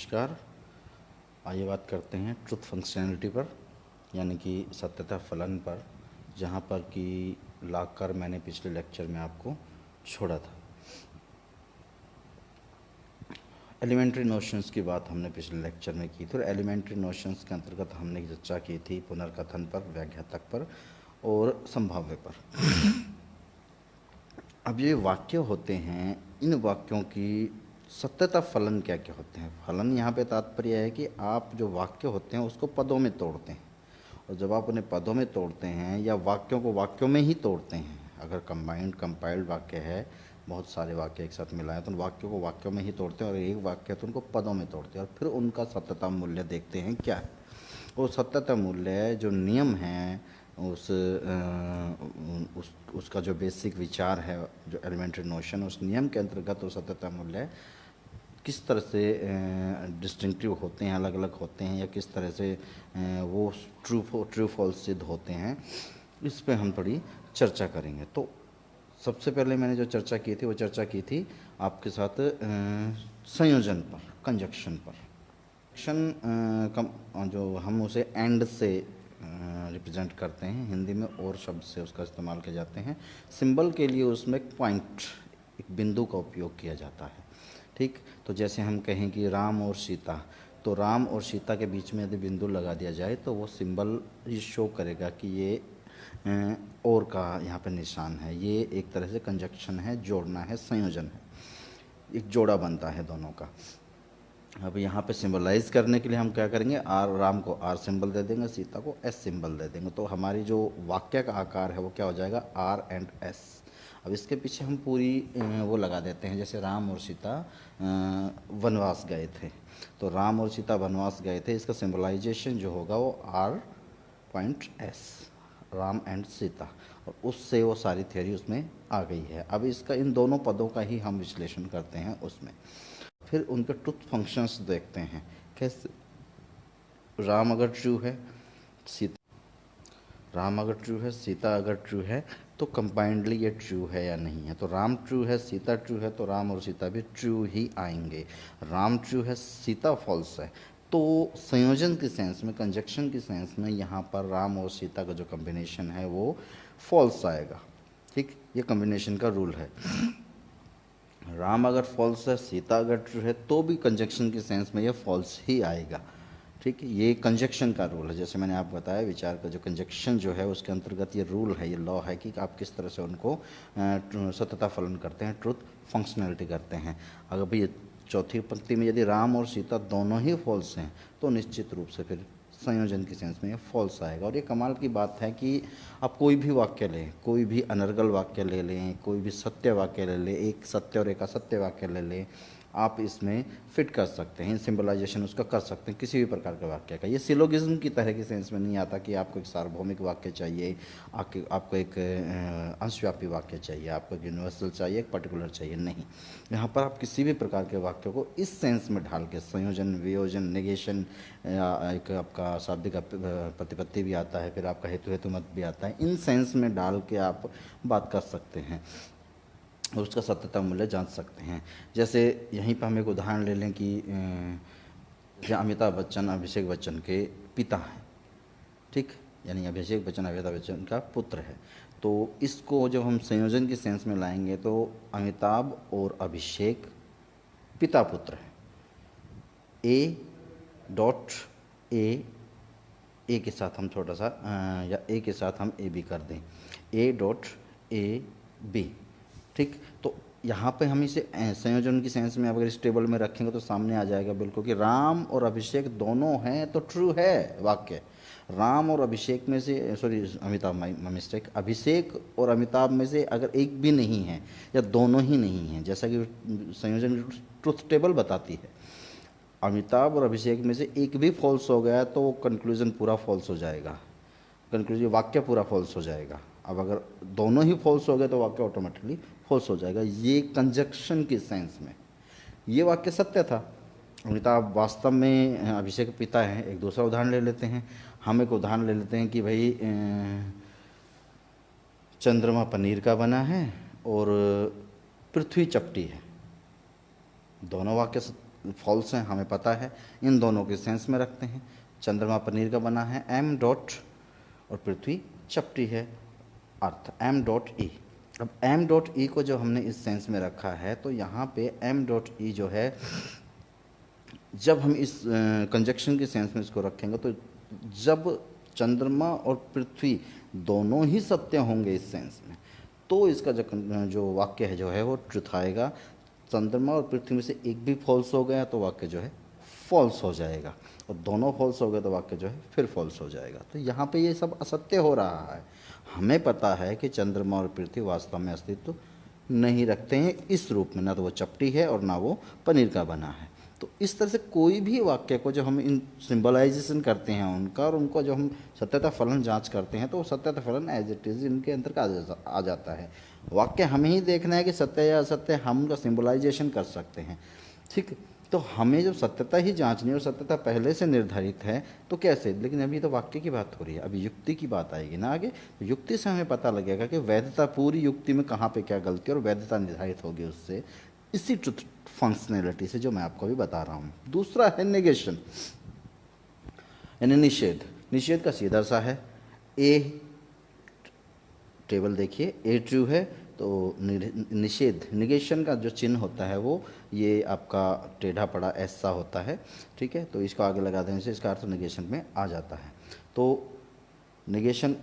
नमस्कार। आइए बात करते हैं ट्रुथ फंक्शनैलिटी पर, यानी कि सत्यता फलन पर, जहाँ पर कि लाकर मैंने पिछले लेक्चर में आपको छोड़ा था। एलिमेंट्री नोशंस की बात हमने पिछले लेक्चर में की थी और एलिमेंट्री नोशंस के अंतर्गत हमने चर्चा की थी पुनर्कथन पर, व्याख्यातक पर और संभाव्य पर। अब ये वाक्य होते हैं, इन वाक्यों की सत्यता फलन क्या क्या होते हैं। फलन यहाँ पे तात्पर्य है कि आप जो वाक्य होते हैं उसको पदों में तोड़ते हैं, और जब आप उन्हें पदों में तोड़ते हैं या वाक्यों को वाक्यों में ही तोड़ते हैं, अगर कंपाइल्ड वाक्य है, बहुत सारे वाक्य एक साथ मिलाएं तो उन वाक्यों को वाक्यों में ही तोड़ते हैं, और एक वाक्य तो उनको पदों में तोड़ते हैं और फिर उनका सत्यता मूल्य देखते हैं क्या है। वो सत्यता मूल्य जो नियम है उसका जो बेसिक विचार है, जो एलिमेंट्री नोशन, उस नियम के अंतर्गत वो सत्यता मूल्य किस तरह से डिस्टिंक्टिव होते हैं, अलग अलग होते हैं, या किस तरह से वो ट्रू फॉल्स सिद्ध होते हैं, इस पे हम थोड़ी चर्चा करेंगे। तो सबसे पहले मैंने जो चर्चा की थी वो चर्चा की थी आपके साथ संयोजन पर, कंजक्शन पर। जो हम उसे एंड से रिप्रेजेंट करते हैं, हिंदी में और शब्द से उसका इस्तेमाल किए जाते हैं। सिंबल के लिए उसमें एक पॉइंट, एक बिंदु का उपयोग किया जाता है। ठीक, तो जैसे हम कहें कि राम और सीता, तो राम और सीता के बीच में यदि बिंदु लगा दिया जाए तो वो सिंबल ये शो करेगा कि ये और का यहाँ पे निशान है। ये एक तरह से कंजक्शन है, जोड़ना है, संयोजन है, एक जोड़ा बनता है दोनों का। अब यहाँ पे सिंबलाइज करने के लिए हम क्या करेंगे, राम को आर सिंबल दे देंगे, सीता को एस सिंबल दे देंगे, तो हमारी जो वाक्य का आकार है वो क्या हो जाएगा, आर एंड एस। अब इसके पीछे हम पूरी वो लगा देते हैं, जैसे राम और सीता वनवास गए थे, तो राम और सीता वनवास गए थे, इसका सिंबलाइजेशन जो होगा वो R point S, Ram and Sita, और उससे वो सारी थ्योरी उसमें आ गई है। अब इसका इन दोनों पदों का ही हम विश्लेषण करते हैं उसमें। फिर उनके ट्रुथ फंक्शंस देखते हैं, कैसे राम अगर ट्रू है, सीता अगर ट्रू है तो कंबाइंडली ये ट्रू है या नहीं है। तो राम ट्रू है, सीता ट्रू है, तो राम और सीता भी ट्रू ही आएंगे। राम ट्रू है, सीता फॉल्स है, तो संयोजन के सेंस में, कंजक्शन के सेंस में, यहाँ पर राम और सीता का जो कॉम्बिनेशन है वो फॉल्स आएगा। ठीक, ये कॉम्बिनेशन का रूल है। राम अगर फॉल्स है, सीता अगर ट्रू है, तो भी कंजक्शन के सेंस में ये फॉल्स ही आएगा। ठीक है, ये कंजक्शन का रूल है। जैसे मैंने आपको बताया, विचार का जो कंजक्शन जो है उसके अंतर्गत ये रूल है, ये लॉ है कि आप किस तरह से उनको सत्यता फलन करते हैं, ट्रुथ फंक्शनैलिटी करते हैं। अगर भाई चौथी पंक्ति में यदि राम और सीता दोनों ही फॉल्स हैं तो निश्चित रूप से फिर संयोजन के सेंस में ये फॉल्स आएगा। और ये कमाल की बात है कि आप कोई भी वाक्य लें, कोई भी अनर्गल वाक्य ले लें, कोई भी सत्य वाक्य ले लें, एक सत्य और एक असत्य वाक्य ले लें, आप इसमें फिट कर सकते हैं, सिंबलाइजेशन उसका कर सकते हैं किसी भी प्रकार के वाक्य का। ये सिलोगिज्म की तरह के सेंस में नहीं आता कि आपको एक सार्वभौमिक वाक्य चाहिए, आपको एक अंशव्यापी वाक्य चाहिए, आपको एक यूनिवर्सल चाहिए, एक पर्टिकुलर चाहिए, नहीं। यहाँ पर आप किसी भी प्रकार के वाक्य को इस सेंस में ढाल के, संयोजन, वियोजन, नेगेशन, एक आपका शाब्दिक प्रतिपत्ति भी आता है, फिर आपका हेतु हेतुमत भी आता है, इन सेंस में डाल के आप बात कर सकते हैं और उसका सत्यता मूल्य जांच सकते हैं। जैसे यहीं पर हम एक उदाहरण ले लें कि अमिताभ बच्चन अभिषेक बच्चन के पिता हैं, ठीक, यानी अभिषेक बच्चन अमिताभ बच्चन का पुत्र है। तो इसको जब हम संयोजन के सेंस में लाएंगे तो अमिताभ और अभिषेक पिता पुत्र हैं। ए डॉट ए के साथ हम छोटा सा या ए के साथ हम ए बी कर दें, ए डॉट ए बी। ठीक, तो यहाँ पे हम इसे संयोजन की सेंस में अगर इस टेबल में रखेंगे तो सामने आ जाएगा बिल्कुल कि राम और अभिषेक दोनों हैं, तो ट्रू है वाक्य। राम और अभिषेक में से, सॉरी अमिताभ, माई मिस्टेक, अभिषेक और अमिताभ में से अगर एक भी नहीं है या दोनों ही नहीं हैं, जैसा कि संयोजन ट्रुथ टेबल बताती है, अमिताभ और अभिषेक में से एक भी फॉल्स हो गया तो कंक्लूजन पूरा फॉल्स हो जाएगा, कंक्लूजन वाक्य पूरा फॉल्स हो जाएगा। अब अगर दोनों ही फॉल्स हो गए तो वाक्य ऑटोमेटिकली फॉल्स हो जाएगा। ये कंजक्शन के सेंस में ये वाक्य सत्य था। अमिताभ वास्तव में अभिषेक पिता हैं। एक दूसरा उदाहरण ले लेते हैं, हम एक उदाहरण ले लेते हैं कि भाई चंद्रमा पनीर का बना है और पृथ्वी चपटी है। दोनों वाक्य फॉल्स हैं, हमें पता है। इन दोनों के सेंस में रखते हैं। चंद्रमा पनीर का बना है, एम डॉट, और पृथ्वी चपटी है, अर्थ, एम डॉट ई। अब एम डॉट ई को जो हमने इस सेंस में रखा है, तो यहाँ पे एम डॉट ई जो है, जब हम इस कंजक्शन के सेंस में इसको रखेंगे, तो जब चंद्रमा और पृथ्वी दोनों ही सत्य होंगे इस सेंस में, तो इसका जो वाक्य है जो है वो ट्रुथ आएगा। चंद्रमा और पृथ्वी में से एक भी फॉल्स हो गया तो वाक्य जो है फॉल्स हो जाएगा, और दोनों फॉल्स हो गए तो वाक्य जो है फिर फॉल्स हो जाएगा। तो यहाँ पे ये सब असत्य हो रहा है। हमें पता है कि चंद्रमा और पृथ्वी वास्तव में अस्तित्व नहीं रखते हैं इस रूप में, ना तो वो चपटी है और ना वो पनीर का बना है। तो इस तरह से कोई भी वाक्य को जो हम इन सिंबलाइजेशन करते हैं उनका, और उनको जो हम सत्यता फलन जांच करते हैं, तो वो सत्यता फलन एज इट इज़ इनके अंतर्गत आ जाता है। वाक्य हमें ही देखना है कि सत्य या असत्य, हम उनका सिंबलाइजेशन कर सकते हैं, ठीक। तो हमें जब सत्यता ही जांचनी है और सत्यता पहले से निर्धारित है तो कैसे, लेकिन अभी तो वाक्य की बात हो रही है, अभी युक्ति की बात आएगी ना आगे। तो युक्ति से हमें पता लगेगा कि वैधता, पूरी युक्ति में कहाँ पे क्या गलती, और वैधता निर्धारित होगी उससे, इसी ट्रुथ फंक्शनैलिटी से जो मैं आपको अभी बता रहा हूँ। दूसरा है नेगेशन, यानी निषेध। निषेध का सीधा सा है, ए टेबल देखिए, ए ट्रू है तो निषेध, निगेशन का जो चिन्ह होता है वो ये आपका टेढ़ा पड़ा ऐसा होता है, ठीक है। तो इसको आगे लगा देने से इसका अर्थ निगेशन में आ जाता है। तो निगेशन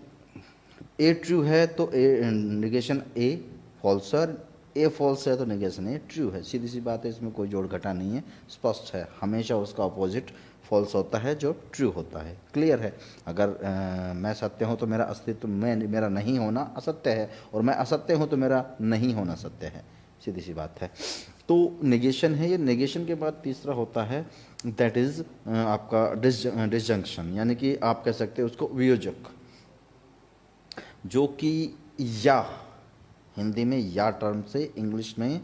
ए ट्रू है तो ए निगेशन ए फॉल्स है, ए फॉल्स है तो निगेशन ए ट्रू है। सीधी सी बात है, इसमें कोई जोड़ घटा नहीं है, स्पष्ट है। हमेशा उसका अपोजिट फॉल्स होता है जो ट्रू होता है, क्लियर है। अगर मैं सत्य हूँ तो मेरा अस्तित्व, मेरा नहीं होना असत्य है, और मैं असत्य हूँ तो मेरा नहीं होना सत्य है, सीधी सी बात है। तो नेगेशन है ये। नेगेशन के बाद तीसरा होता है दैट इज़ आपका डिसजंक्शन, यानी कि आप कह सकते हैं उसको वियोजक, जो कि या हिंदी में या टर्म से, इंग्लिश में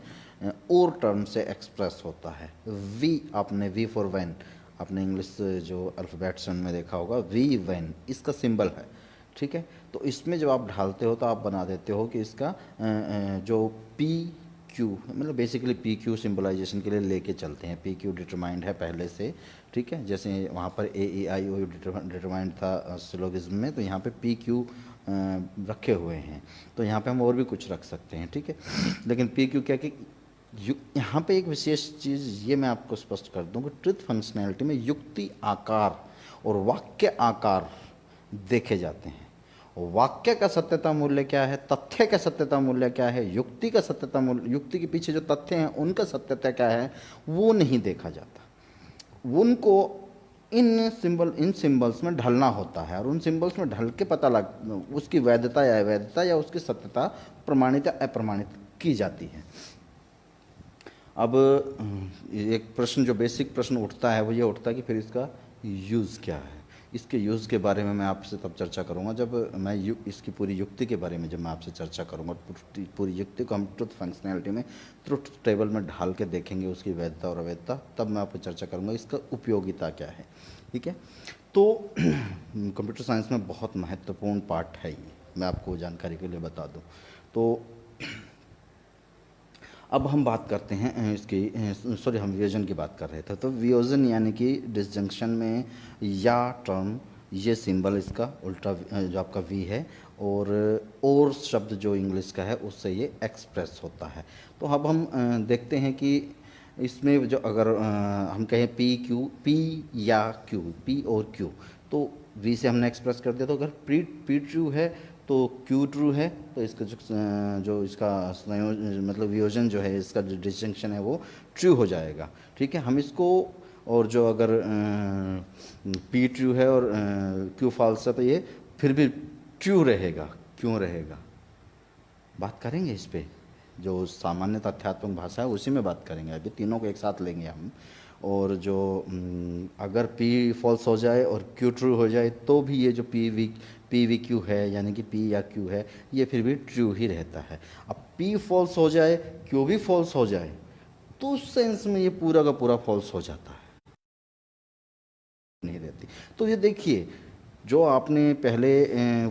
और टर्म से एक्सप्रेस होता है। वी, आपने वी फॉर वैन, आपने इंग्लिश जो अल्फ़ाबेट्स में देखा होगा, वी वैन इसका सिंबल है, ठीक है। तो इसमें जब आप ढालते हो तो आप बना देते हो कि इसका जो पी क्यू, मतलब बेसिकली पी क्यू सिंबलाइजेशन के लिए लेके चलते हैं। पी क्यू डिटरमाइंड है पहले से, ठीक है। जैसे वहाँ पर ए ई आई ओ डिटरमाइंड था सिलोगिज्म में, तो यहाँ पे पी क्यू रखे हुए हैं। तो यहाँ पे हम और भी कुछ रख सकते हैं, ठीक है। लेकिन पी क्यू क्या कि यहाँ पे एक विशेष चीज़ ये मैं आपको स्पष्ट कर दूँ कि ट्रुथ फंक्शनैलिटी में युक्ति आकार और वाक्य आकार देखे जाते हैं। वाक्य का सत्यता मूल्य क्या है, तथ्य का सत्यता मूल्य क्या है, युक्ति का सत्यता मूल्य, युक्ति के पीछे जो तथ्य हैं उनका सत्यता क्या है, वो नहीं देखा जाता। उनको इन सिंबल्स में ढलना होता है, और उन सिंबल्स में ढल के पता लग उसकी वैधता या अवैधता या उसकी सत्यता प्रमाणित या अप्रमाणित की जाती है। अब एक प्रश्न, जो बेसिक प्रश्न उठता है वो ये उठता है कि फिर इसका यूज़ क्या है। इसके यूज़ के बारे में मैं आपसे तब चर्चा करूंगा जब मैं इसकी पूरी युक्ति के बारे में जब मैं आपसे चर्चा करूंगा। पूरी युक्ति को हम ट्रुथ फंक्शनैलिटी में, ट्रुथ टेबल में ढाल के देखेंगे उसकी वैधता और अवैधता, तब मैं आपको चर्चा करूंगा इसका उपयोगिता क्या है, ठीक है। तो कंप्यूटर साइंस में बहुत महत्वपूर्ण पार्ट है ये, मैं आपको जानकारी के लिए बता दूँ। तो अब हम बात करते हैं इसकी, सॉरी, हम वियोजन की बात कर रहे थे। तो वियोजन यानी कि डिसजंक्शन में या टर्म, ये सिंबल इसका उल्टा जो आपका वी है, और शब्द जो इंग्लिश का है उससे ये एक्सप्रेस होता है। तो अब हम देखते हैं कि इसमें जो अगर हम कहें पी क्यू, पी या क्यू, पी और क्यू, तो वी से हमने एक्सप्रेस कर दिया। तो अगर पी ट्रू है तो क्यू ट्रू है, तो इसका जो इसका मतलब वियोजन जो है, इसका जो डिस्टिंक्शन है वो ट्रू हो जाएगा, ठीक है। हम इसको, और जो अगर पी ट्रू है और क्यू फॉल्स है तो ये फिर भी ट्रू रहेगा। क्यों रहेगा, बात करेंगे इस पे। जो सामान्य तथ्यात्मक भाषा है उसी में बात करेंगे, अभी तीनों को एक साथ लेंगे हम। और जो अगर पी फॉल्स हो जाए और क्यू ट्रू हो जाए तो भी ये जो पी वी क्यू है, यानी कि पी या क्यू है, ये फिर भी ट्रू ही रहता है। अब पी फॉल्स हो जाए, क्यू भी फॉल्स हो जाए, तो उस सेंस में ये पूरा का पूरा फॉल्स हो जाता है, नहीं रहती। तो ये देखिए, जो आपने पहले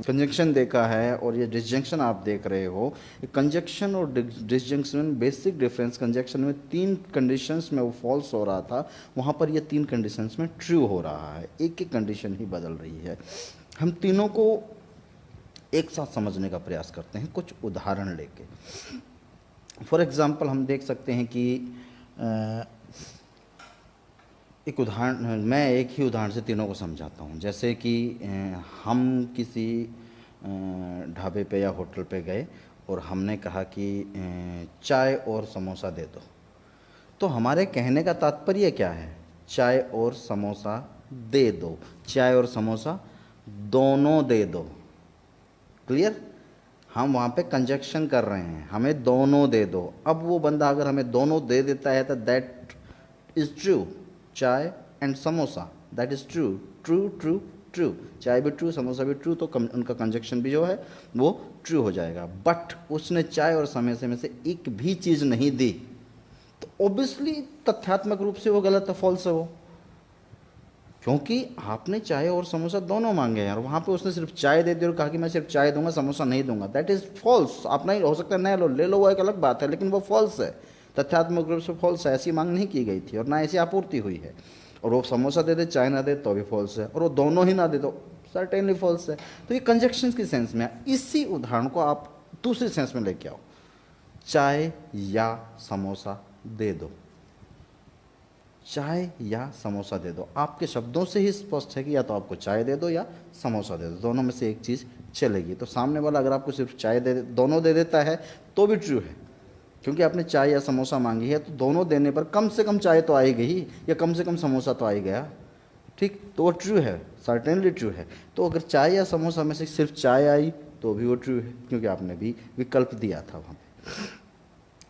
कंजंक्शन देखा है और ये डिसजंक्शन आप देख रहे हो, कंजंक्शन और डिसजंक्शन में बेसिक डिफरेंस, कंजंक्शन में 3 कंडीशंस में वो फॉल्स हो रहा था, वहाँ पर ये 3 कंडीशंस में ट्रू हो रहा है, एक एक कंडीशन ही बदल रही है। हम तीनों को एक साथ समझने का प्रयास करते हैं कुछ उदाहरण लेके। फॉर एग्ज़ाम्पल हम देख सकते हैं कि एक उदाहरण, मैं एक ही उदाहरण से तीनों को समझाता हूँ। जैसे कि हम किसी ढाबे पे या होटल पे गए और हमने कहा कि चाय और समोसा दे दो। तो हमारे कहने का तात्पर्य क्या है? चाय और समोसा दे दो, चाय और समोसा दोनों दे दो। क्लियर? हम वहाँ पे कंजक्शन कर रहे हैं, हमें दोनों दे दो। अब वो बंदा अगर हमें दोनों दे देता है तो दैट इज़ ट्रू, चाय and samosa, that is true, true true true, चाय भी ट्रू, समोसा भी ट्रू, तो उनका कंजक्शन भी जो है वो ट्रू हो जाएगा। बट उसने चाय और समोसे में से एक भी चीज़ नहीं दी, तो ऑब्वियसली तथ्यात्मक रूप से वो गलत है, फॉल्स है वो, क्योंकि आपने चाय और समोसा दोनों मांगे हैं और वहाँ पे उसने सिर्फ चाय दे दी और कहा कि मैं सिर्फ चाय दूंगा, समोसा नहीं दूंगा। That is false. आप नहीं, हो सकता है नया लो, ले लो, वो एक अलग बात है, लेकिन वो फॉल्स है, तथ्यात्मक रूप से फॉल्स है। ऐसी मांग नहीं की गई थी और ना ऐसी आपूर्ति हुई है। और वो समोसा दे दे, चाय ना दे तो भी फॉल्स है, और वो दोनों ही ना दे तो सर्टेनली फॉल्स है। तो ये कंजक्शन की सेंस में है। इसी उदाहरण को आप दूसरी सेंस में लेके आओ, चाय या समोसा दे दो, चाय या समोसा दे दो। आपके शब्दों से ही स्पष्ट है कि या तो आपको चाय दे दो या समोसा दे दो, दोनों में से एक चीज़ चलेगी। तो सामने वाला अगर आपको सिर्फ चाय दे दोनों दे देता है तो भी ट्रू है, क्योंकि आपने चाय या समोसा मांगी है, तो दोनों देने पर कम से कम चाय तो आएगी ही, या कम से कम समोसा तो आ ही गया। ठीक, तो वो ट्रू है, सर्टेनली ट्रू है। तो अगर चाय या समोसा में से सिर्फ चाय आई तो भी वो ट्रू है, क्योंकि आपने भी विकल्प दिया था वहाँ पे।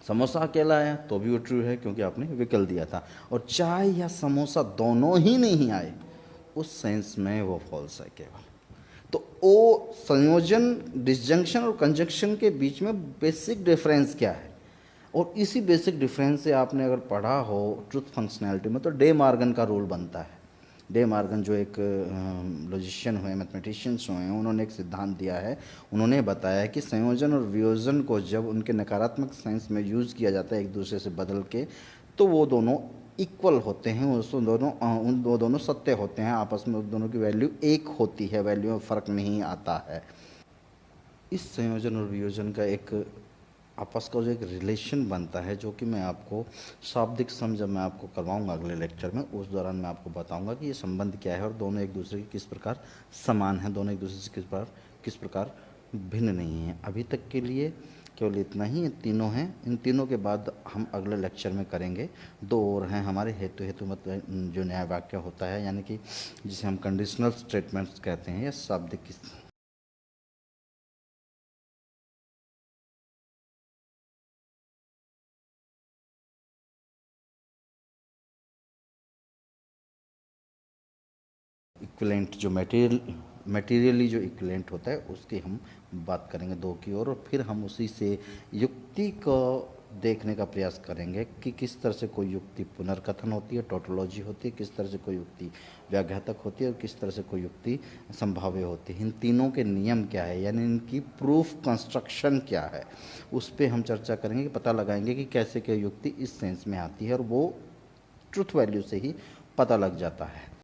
समोसा अकेला आया तो भी वो ट्रू है, क्योंकि आपने विकल्प दिया था। और चाय या समोसा दोनों ही नहीं आए, उस सेंस में वो फॉल्स है केवल। तो वो संयोजन, डिसजंक्शन और कंजक्शन के बीच में बेसिक डिफरेंस क्या है, और इसी बेसिक डिफरेंस से आपने अगर पढ़ा हो ट्रुथ फंक्शनैलिटी में, तो डे मार्गन का रूल बनता है। डे मार्गन जो एक लॉजिशियन हुए, मैथमेटिशियंस हुए हैं, उन्होंने एक सिद्धांत दिया है। उन्होंने बताया कि संयोजन और वियोजन को जब उनके नकारात्मक सेंस में यूज़ किया जाता है एक दूसरे से बदल के, तो वो दोनों इक्वल होते हैं, उसमें वो दोनों सत्य होते हैं, आपस में उन दोनों की वैल्यू एक होती है, वैल्यू में फ़र्क नहीं आता है। इस संयोजन और वियोजन का एक आपस का जो एक रिलेशन बनता है, जो कि मैं आपको शाब्दिक समझ जब मैं आपको करवाऊंगा अगले लेक्चर में, उस दौरान मैं आपको बताऊंगा कि ये संबंध क्या है और दोनों एक दूसरे के किस प्रकार समान हैं, दोनों एक दूसरे से किस प्रकार भिन्न नहीं हैं। अभी तक के लिए केवल इतना ही, तीनों हैं। इन तीनों के बाद हम अगले लेक्चर में करेंगे। 2 और हैं हमारे, हेतु मतलब जो न्याय वाक्य होता है, यानी कि जिसे हम कंडीशनल स्टेटमेंट्स कहते हैं, या शाब्दिक इक्विलेंट, जो मटेरियली जो इक्विलेंट होता है, उसकी हम बात करेंगे 2 की ओर। और फिर हम उसी से युक्ति को देखने का प्रयास करेंगे कि किस तरह से कोई युक्ति पुनर्कथन होती है, टोटोलॉजी होती है, किस तरह से कोई युक्ति व्याघातक होती है, और किस तरह से कोई युक्ति संभाव्य होती है। इन तीनों के नियम क्या है, यानी इनकी प्रूफ कंस्ट्रक्शन क्या है, उस पर हम चर्चा करेंगे, कि पता लगाएंगे कि कैसे क्या युक्ति इस सेंस में आती है, और वो ट्रुथ वैल्यू से ही पता लग जाता है।